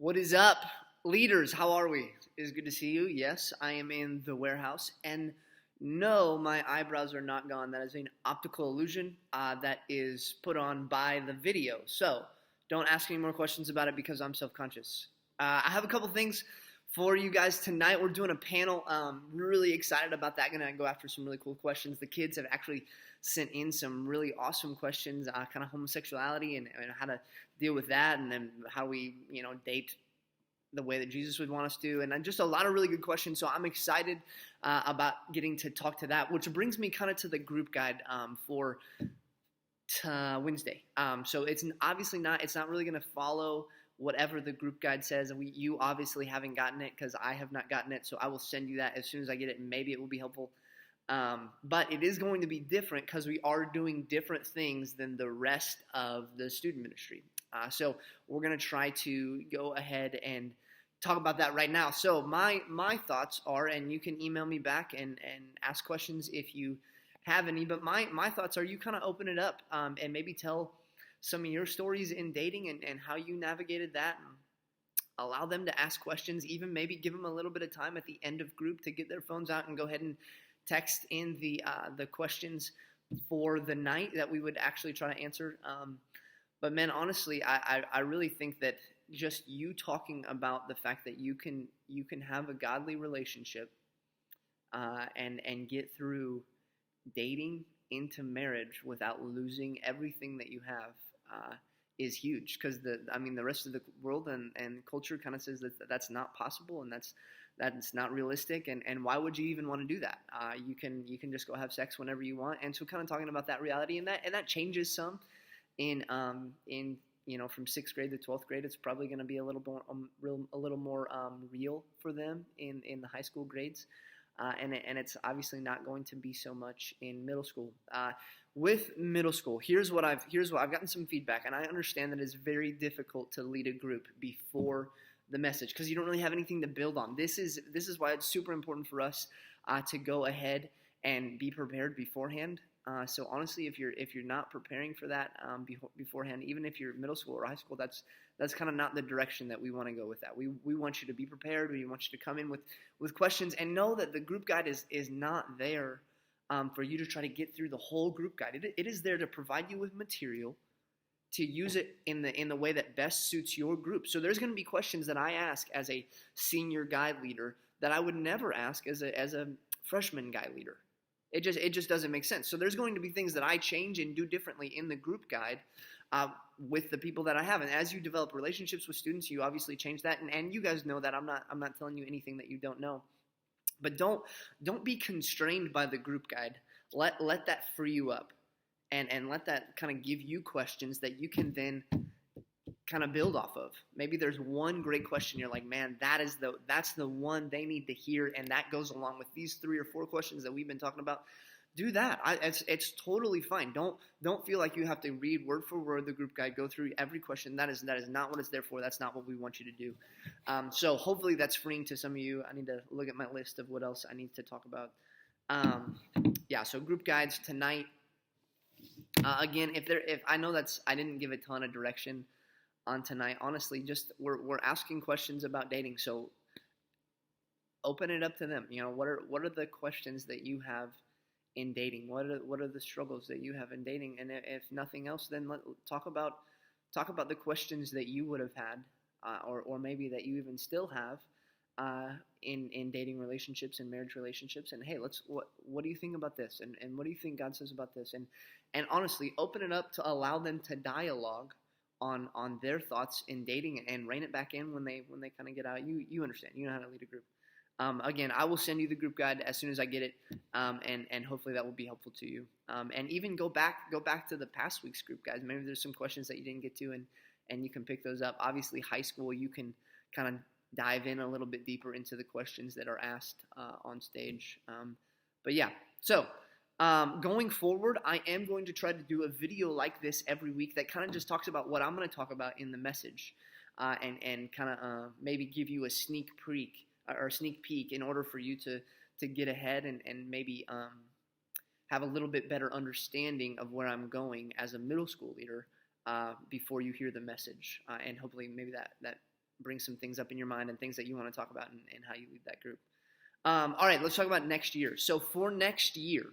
What is up, leaders? How are we? It is good to see you. Yes, I am in the warehouse, and no, my eyebrows are not gone. That is an optical illusion that is put on by the video. So don't ask any more questions about it because I'm self-conscious. I have a couple things for you guys tonight. We're doing a panel. Really excited about that. Going to go after some really cool questions. The kids have actually sent in some really awesome questions, kind of homosexuality and how to deal with that, and then how we, date the way that Jesus would want us to, and just a lot of really good questions. So I'm excited about getting to talk to that, which brings me kind of to the group guide for Wednesday. So it's obviously not. It's not really going to follow whatever the group guide says. You obviously haven't gotten it because I have not gotten it. So I will send you that as soon as I get it, and maybe it will be helpful. But it is going to be different because we are doing different things than the rest of the student ministry. So we're going to try to go ahead and talk about that right now. So my thoughts are, and you can email me back and ask questions if you have any, but my thoughts are, you kind of open it up and maybe tell some of your stories in dating and how you navigated that, and allow them to ask questions, even maybe give them a little bit of time at the end of group to get their phones out and go ahead and text in the questions for the night that we would actually try to answer. But man, honestly, I really think that just you talking about the fact that you can have a godly relationship and get through dating into marriage without losing everything that you have is huge, because the rest of the world and culture kind of says that that's not possible, and that's not realistic, and why would you even want to do that? You can just go have sex whenever you want. And so kind of talking about that reality, and that changes some in from 6th grade to 12th grade. It's probably going to be a little more real for them in the high school grades, and it's obviously not going to be so much in middle school. With middle school, here's what I've gotten some feedback, and I understand that it's very difficult to lead a group before the message because you don't really have anything to build on. This is why it's super important for us to go ahead and be prepared beforehand. So honestly, if you're not preparing for that beforehand, even if you're middle school or high school, that's kind of not the direction that we want to go with that. We want you to be prepared. We want you to come in with questions, and know that the group guide is not there for you to try to get through the whole group guide. It is there to provide you with material to use it in the way that best suits your group. So there's going to be questions that I ask as a senior guide leader that I would never ask as a freshman guide leader. It just doesn't make sense. So there's going to be things that I change and do differently in the group guide with the people that I have. And as you develop relationships with students, you obviously change that. And you guys know that I'm not telling you anything that you don't know. But don't be constrained by the group guide. Let that free you up, and let that kind of give you questions that you can then kind of build off of. Maybe there's one great question you're like, man, that's the one they need to hear, and that goes along with these 3 or 4 questions that we've been talking about. Do that. It's totally fine. Don't feel like you have to read word for word the group guide, go through every question. That is not what it's there for. That's not what we want you to do. So hopefully that's freeing to some of you. I need to look at my list of what else I need to talk about. So group guides tonight. Again, if I know I didn't give a ton of direction on tonight. Honestly, just we're asking questions about dating. So open it up to them. What are the questions that you have in dating? What are the struggles that you have in dating? And if nothing else, then talk about the questions that you would have had, or maybe that you even still have in dating relationships and marriage relationships. And hey, what do you think about this? And what do you think God says about this? And honestly, open it up to allow them to dialogue on their thoughts in dating, and rein it back in when they kind of get out. You understand. You know how to lead a group. Again, I will send you the group guide as soon as I get it, and hopefully that will be helpful to you. And even go back to the past week's group guides. Maybe there's some questions that you didn't get to, and you can pick those up. Obviously, high school, you can kind of dive in a little bit deeper into the questions that are asked on stage. But yeah, so going forward, I am going to try to do a video like this every week that kind of just talks about what I'm going to talk about in the message, and kind of maybe give you a sneak peek in order for you to get ahead and maybe have a little bit better understanding of where I'm going as a middle school leader before you hear the message, and hopefully maybe that bring some things up in your mind and things that you want to talk about and how you lead that group. All right, let's talk about next year. So for next year,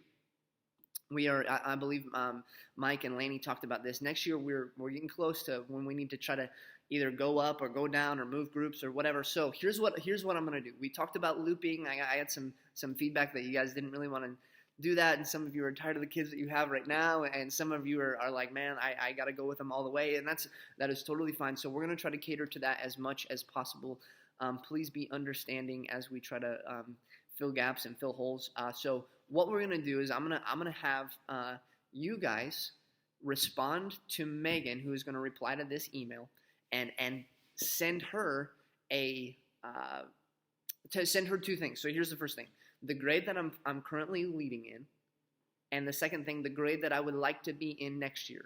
we are, I believe Mike and Laney talked about this. Next year, we're getting close to when we need to try to either go up or go down or move groups or whatever. So here's what I'm going to do. We talked about looping. I had some feedback that you guys didn't really want to do that, and some of you are tired of the kids that you have right now, and some of you are like, man, I got to go with them all the way, and that is totally fine. So we're going to try to cater to that as much as possible. Please be understanding as we try to fill gaps and fill holes. So what we're gonna do is I'm gonna have you guys respond to Megan, who is gonna reply to this email, and send her send her two things. So here's the first thing: the grade that I'm currently leading in, and the second thing, the grade that I would like to be in next year.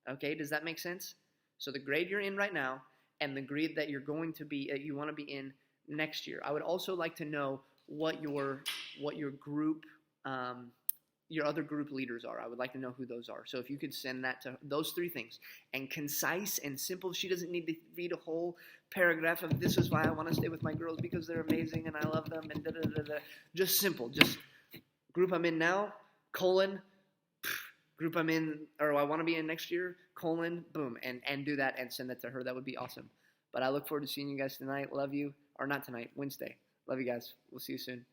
Okay, does that make sense? So the grade you're in right now, and the grade that you're going to be, you want to be in next year. I would also like to know what your group, your other group leaders are. I would like to know who those are. So if you could send that to those three things, and concise and simple. She doesn't need to read a whole paragraph of this is why I want to stay with my girls because they're amazing and I love them and da da da da. Just simple. Just group I'm in now, colon, group I'm in, or I want to be in next year, colon, boom, and do that and send that to her. That would be awesome. But I look forward to seeing you guys tonight. Love you. Or not tonight, Wednesday. Love you guys. We'll see you soon.